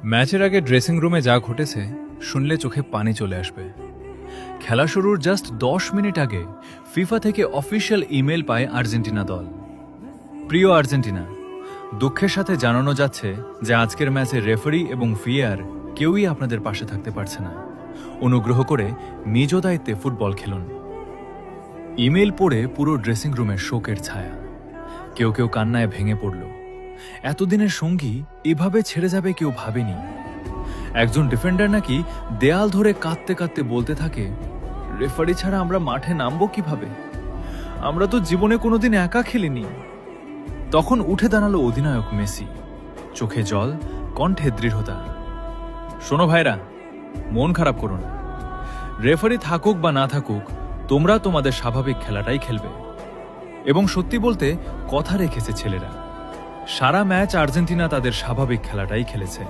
ম্যাচের আগে ড্রেসিং রুমে যা ঘটেছে শুনলে চোখে পানি চলে আসবে। খেলা শুরুর জাস্ট 10 মিনিট আগে ফিফা থেকে অফিসিয়াল ইমেল পায় আর্জেন্টিনা দল। প্রিয় আর্জেন্টিনা, দুঃখের সাথে জানানো যাচ্ছে যে আজকের ম্যাচে রেফারি এবং ভিএআর কেউই আপনাদের পাশে থাকতে পারছে না। অনুগ্রহ করে নিজ দায়িত্বে ফুটবল খেলুন। ইমেল পড়ে পুরো ড্রেসিং রুমের শোকের ছায়া। কেউ কেউ কান্নায় ভেঙে পড়ল। এতদিনের সঙ্গী এভাবে ছেড়ে যাবে কেউ ভাবেনি। একজন ডিফেন্ডার নাকি দেয়াল ধরে কাঁদতে কাঁদতে বলতে থাকে, রেফারি ছাড়া আমরা মাঠে নামবো কিভাবে? আমরা তো জীবনে কোনোদিন একা খেলিনি। তখন উঠে দাঁড়ালো অধিনায়ক মেসি, চোখে জল, কণ্ঠে দৃঢ়তা। শোনো ভাইরা, মন খারাপ করো না। রেফারি থাকুক বা না থাকুক, তোমরা তোমাদের স্বাভাবিক খেলাটাই খেলবে। এবং সত্যি বলতে কথা রেখেছে ছেলেরা। সারা ম্যাচ আর্জেন্টিনা তাদের স্বাভাবিক খেলাটাই খেলেছে।